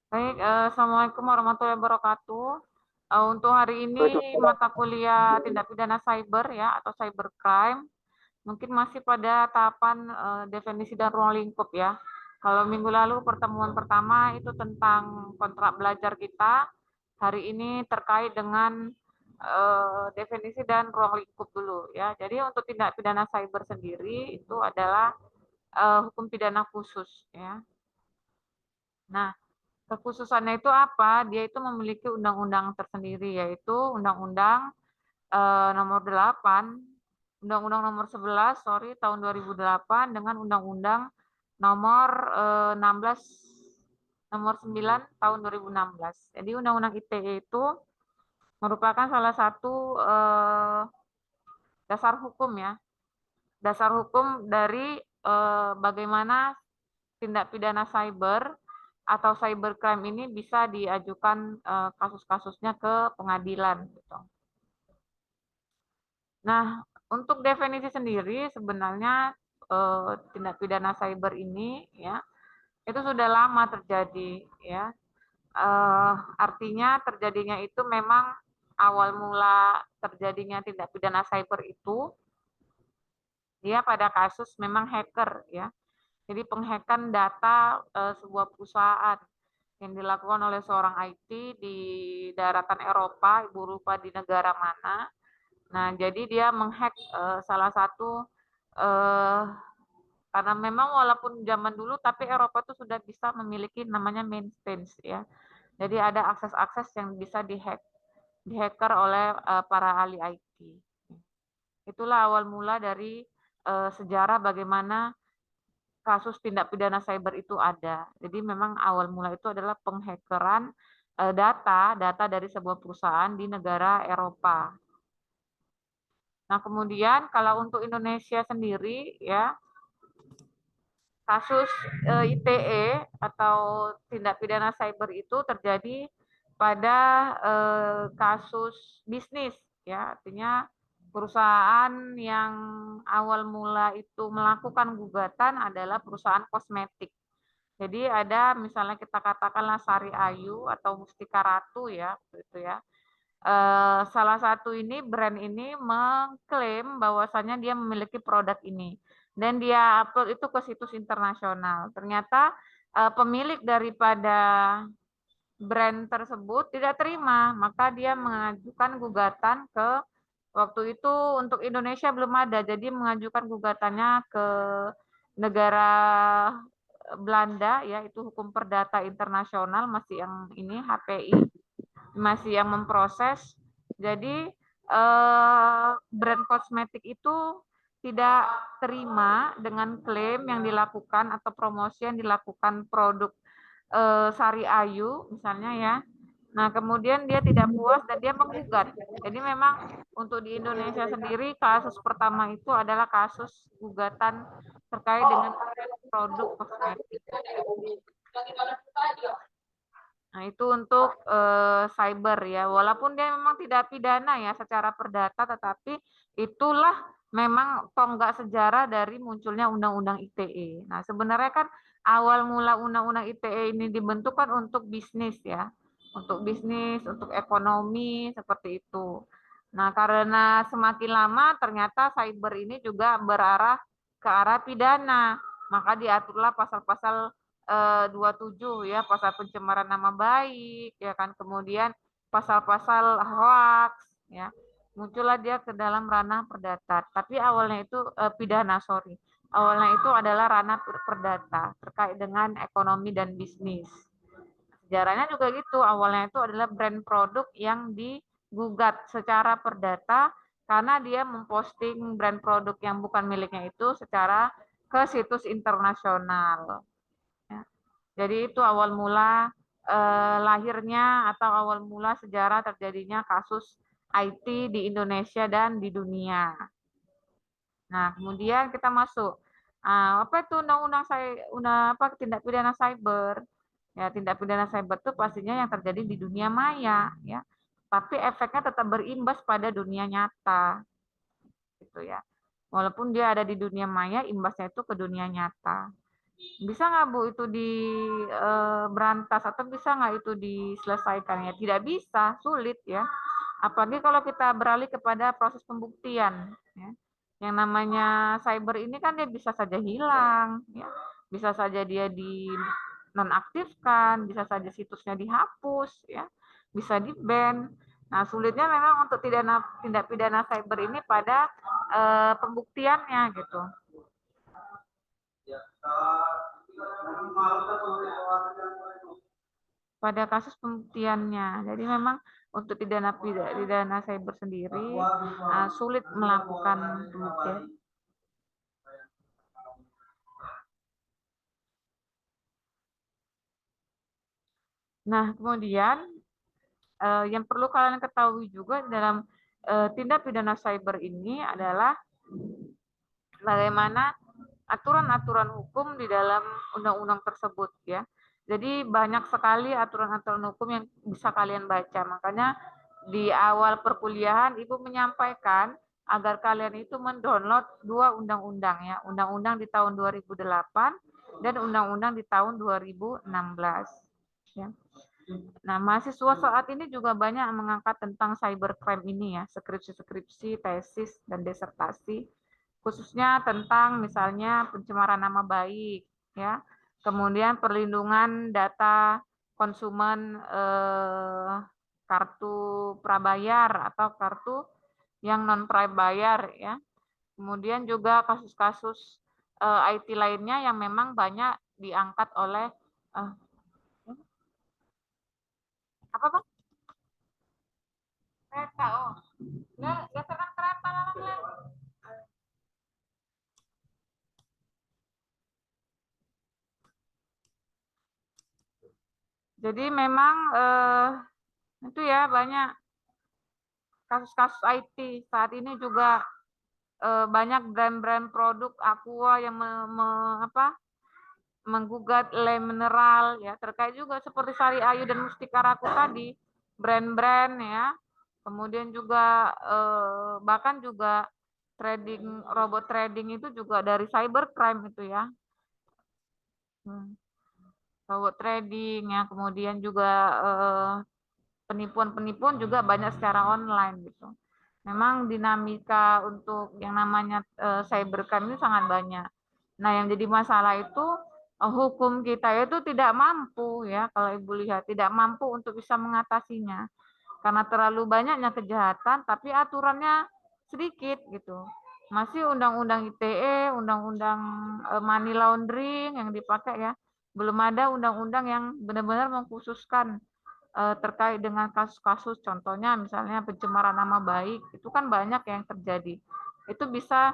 Baik, Assalamualaikum warahmatullahi wabarakatuh. Untuk hari ini mata kuliah tindak pidana cyber ya atau cybercrime mungkin masih pada tahapan definisi dan ruang lingkup ya. Kalau minggu lalu pertemuan pertama itu tentang kontrak belajar kita, hari ini terkait dengan definisi dan ruang lingkup dulu ya. Jadi untuk tindak pidana cyber sendiri itu adalah hukum pidana khusus ya. Nah, kekhususannya itu apa? Dia itu memiliki undang-undang tersendiri, yaitu Undang-Undang Nomor 8, Undang-Undang Nomor 11, sorry, tahun 2008 dengan Undang-Undang Nomor 16, Nomor 9 tahun 2016. Jadi Undang-Undang ITE itu merupakan salah satu dasar hukum ya, dasar hukum dari bagaimana tindak pidana cyber atau cybercrime ini bisa diajukan kasus-kasusnya ke pengadilan gitu. Nah, untuk definisi sendiri sebenarnya tindak pidana cyber ini ya itu sudah lama terjadi ya. Artinya terjadinya itu memang awal mula terjadinya tindak pidana cyber itu dia pada kasus memang hacker ya. Jadi penghacken data sebuah perusahaan yang dilakukan oleh seorang IT di daratan Eropa, ibu lupa di negara mana. Nah, jadi dia menghack salah satu eh, karena memang walaupun zaman dulu, tapi Eropa itu sudah bisa memiliki namanya mainframe ya. Jadi ada akses-akses yang bisa dihacker oleh para ahli IT. Itulah awal mula dari sejarah bagaimana kasus tindak pidana cyber itu ada. Jadi memang awal mula itu adalah penghackeran data dari sebuah perusahaan di negara Eropa. Nah, kemudian kalau untuk Indonesia sendiri ya, kasus ITE atau tindak pidana cyber itu terjadi pada kasus bisnis ya, artinya perusahaan yang awal mula itu melakukan gugatan adalah perusahaan kosmetik. Jadi ada misalnya kita katakanlah Sari Ayu atau Mustika Ratu ya, gitu ya. Salah satu ini brand ini mengklaim bahwasannya dia memiliki produk ini dan dia upload itu ke situs internasional. Ternyata pemilik daripada brand tersebut tidak terima, maka dia mengajukan gugatan ke waktu itu untuk Indonesia belum ada, jadi mengajukan gugatannya ke negara Belanda ya itu hukum perdata internasional masih yang ini HPI masih yang memproses. Jadi brand kosmetik itu tidak terima dengan klaim yang dilakukan atau promosi yang dilakukan produk Sari Ayu misalnya ya. Nah, kemudian dia tidak puas dan dia menggugat. Jadi memang untuk di Indonesia sendiri kasus pertama itu adalah kasus gugatan terkait dengan produk kosmetik. Nah, itu untuk cyber ya. Walaupun dia memang tidak pidana ya secara perdata, tetapi itulah memang tonggak sejarah dari munculnya Undang-Undang ITE. Nah, sebenarnya kan awal mula Undang-Undang ITE ini dibentuk kan untuk bisnis ya. Untuk bisnis, untuk ekonomi, seperti itu. Nah, karena semakin lama ternyata cyber ini juga berarah ke arah pidana. Maka diaturlah pasal-pasal 27 ya, pasal pencemaran nama baik ya kan, kemudian pasal-pasal hoax ya, muncullah dia ke dalam ranah perdata, tapi awalnya itu pidana, sorry, awalnya itu adalah ranah perdata terkait dengan ekonomi dan bisnis. Sejarahnya juga gitu, awalnya itu adalah brand produk yang digugat secara perdata karena dia memposting brand produk yang bukan miliknya itu secara ke situs internasional. Ya. Jadi itu awal mula lahirnya atau awal mula sejarah terjadinya kasus IT di Indonesia dan di dunia. Nah, kemudian kita masuk. Apa itu undang-undang tindak pidana cyber? Ya, tindak pidana cyber itu pastinya yang terjadi di dunia maya, ya. Tapi efeknya tetap berimbas pada dunia nyata, gitu ya. Walaupun dia ada di dunia maya, imbasnya itu ke dunia nyata. Bisa nggak Bu itu berantas atau bisa nggak itu diselesaikan? Ya tidak bisa, sulit ya. Apalagi kalau kita beralih kepada proses pembuktian. Ya. Yang namanya cyber ini kan dia bisa saja hilang, ya. Bisa saja dia dinonaktifkan, bisa saja situsnya dihapus, ya. Bisa di-ban. Nah, sulitnya memang untuk tindak pidana cyber ini pada pembuktiannya gitu. Pada kasus pembuktiannya. Jadi memang untuk pidana cyber sendiri sulit melakukan pembuktian. Nah, kemudian yang perlu kalian ketahui juga dalam tindak pidana cyber ini adalah bagaimana aturan-aturan hukum di dalam undang-undang tersebut ya. Jadi banyak sekali aturan-aturan hukum yang bisa kalian baca. Makanya di awal perkuliahan Ibu menyampaikan agar kalian itu mendownload dua undang-undang ya, undang-undang di tahun 2008 dan undang-undang di tahun 2016 ya. Nah, mahasiswa saat ini juga banyak mengangkat tentang cybercrime ini ya, skripsi-skripsi, tesis, dan disertasi, khususnya tentang misalnya pencemaran nama baik, ya, kemudian perlindungan data konsumen kartu prabayar atau kartu yang non prabayar, ya, kemudian juga kasus-kasus IT lainnya yang memang banyak diangkat oleh apa Bang? Kereta, oh. Nggak serang kereta namanya. Jadi memang itu ya banyak kasus-kasus IT saat ini juga banyak brand-brand produk Aqua yang menggugat Le Mineral ya terkait juga seperti Sari Ayu dan Mustika Ratu tadi brand-brand ya kemudian juga bahkan juga robot trading itu juga dari cybercrime itu ya. Robot trading ya kemudian juga penipuan-penipuan juga banyak secara online gitu. Memang dinamika untuk yang namanya cybercrime ini sangat banyak. Nah, yang jadi masalah itu hukum kita itu tidak mampu ya kalau Ibu lihat tidak mampu untuk bisa mengatasinya. Karena terlalu banyaknya kejahatan tapi aturannya sedikit gitu. Masih undang-undang ITE, undang-undang money laundering yang dipakai ya. Belum ada undang-undang yang benar-benar mengkhususkan terkait dengan kasus-kasus contohnya misalnya pencemaran nama baik itu kan banyak yang terjadi itu bisa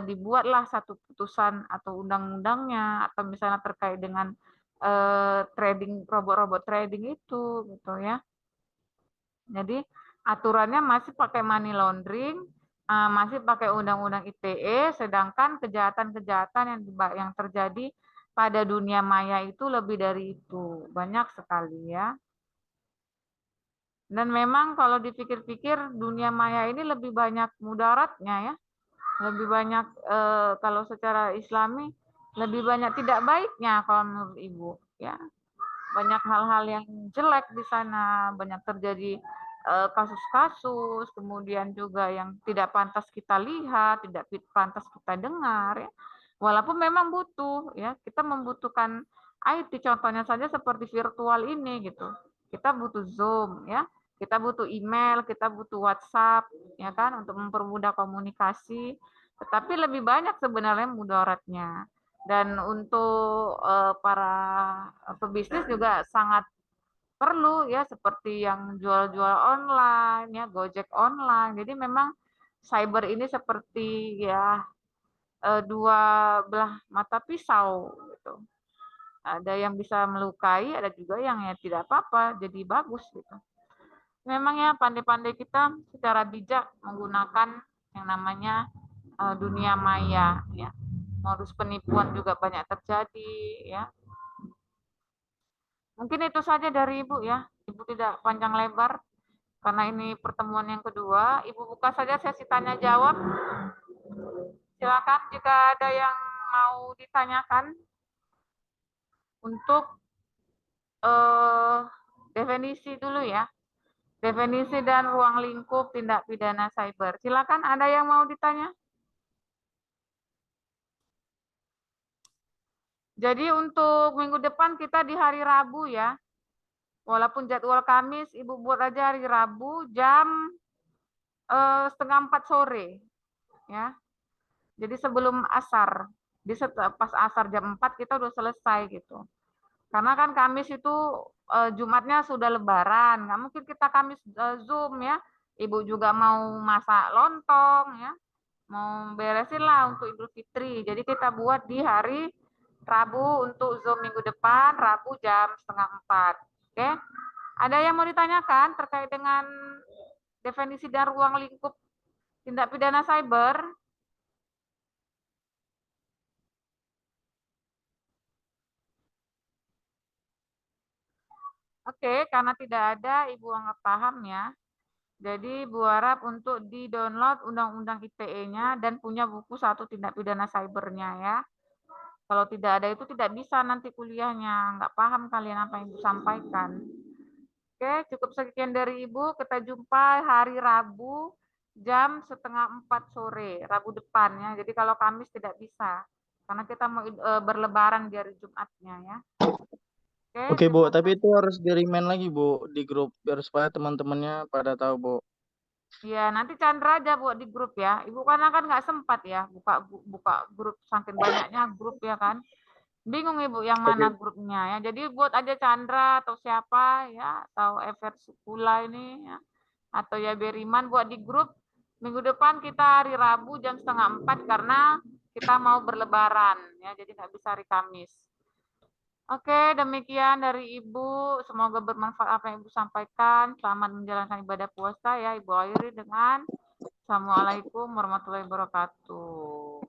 dibuatlah satu putusan atau undang-undangnya atau misalnya terkait dengan trading robot-robot trading itu gitu ya jadi aturannya masih pakai money laundering masih pakai undang-undang ITE sedangkan kejahatan-kejahatan yang terjadi pada dunia maya itu lebih dari itu banyak sekali ya. Dan memang kalau dipikir-pikir dunia maya ini lebih banyak mudaratnya ya, lebih banyak kalau secara Islami lebih banyak tidak baiknya kalau menurut Ibu ya. Banyak hal-hal yang jelek di sana, banyak terjadi kasus-kasus, kemudian juga yang tidak pantas kita lihat, tidak pantas kita dengar ya. Walaupun memang butuh ya, kita membutuhkan IT contohnya saja seperti virtual ini gitu. Kita butuh Zoom ya, kita butuh email, kita butuh WhatsApp ya kan untuk mempermudah komunikasi. Tetapi lebih banyak sebenarnya mudaratnya. Dan untuk para pebisnis juga sangat perlu ya seperti yang jual-jual online ya Gojek online. Jadi memang cyber ini seperti ya dua belah mata pisau gitu. Ada yang bisa melukai, ada juga yang ya tidak apa-apa, jadi bagus gitu. Memang ya pandai-pandai kita secara bijak menggunakan yang namanya dunia maya ya. Modus penipuan juga banyak terjadi ya. Mungkin itu saja dari Ibu ya. Ibu tidak panjang lebar karena ini pertemuan yang kedua. Ibu buka saja sesi tanya jawab. Silakan jika ada yang mau ditanyakan. untuk definisi dulu ya. Definisi dan ruang lingkup tindak pidana cyber. Silakan, ada yang mau ditanya? Jadi untuk minggu depan kita di hari Rabu ya. Walaupun jadwal Kamis, Ibu buat aja hari Rabu jam 3:30 sore. Ya. Jadi sebelum asar. Di pas asar jam 4 kita udah selesai gitu. Karena kan Kamis itu Jumatnya sudah Lebaran. Nggak mungkin kita Kamis Zoom ya. Ibu juga mau masak lontong ya. Mau beresin lah untuk Idul Fitri. Jadi kita buat di hari Rabu untuk Zoom minggu depan, Rabu jam 3:30. Oke? Ada yang mau ditanyakan terkait dengan definisi dan ruang lingkup tindak pidana cyber? Oke, karena tidak ada, Ibu anggap paham ya. Jadi Ibu harap untuk di-download Undang-Undang ITE-nya dan punya buku 1 tindak pidana cybernya ya. Kalau tidak ada itu tidak bisa nanti kuliahnya, nggak paham kalian apa yang Ibu sampaikan. Oke, cukup sekian dari Ibu. Kita jumpa hari Rabu jam 3:30 sore, Rabu depan ya. Jadi kalau Kamis tidak bisa, karena kita mau berlebaran di hari Jumatnya ya. Oke, Bu, tapi itu harus di-remind lagi, Bu, di grup biar supaya teman-temannya pada tahu, Bu. Iya, nanti Chandra aja buat di grup ya. Ibu karena kan nggak sempat ya buka grup saking banyaknya grup ya kan. Bingung Ibu yang mana Oke. grupnya ya. Jadi buat aja Chandra atau siapa ya, atau Ever Sukula ini ya, atau ya Beriman buat di grup. Minggu depan kita hari Rabu jam 3:30 karena kita mau berlebaran ya, jadi nggak bisa hari Kamis. Oke, demikian dari Ibu. Semoga bermanfaat apa yang Ibu sampaikan. Selamat menjalankan ibadah puasa ya. Ibu akhiri dengan Assalamualaikum warahmatullahi wabarakatuh.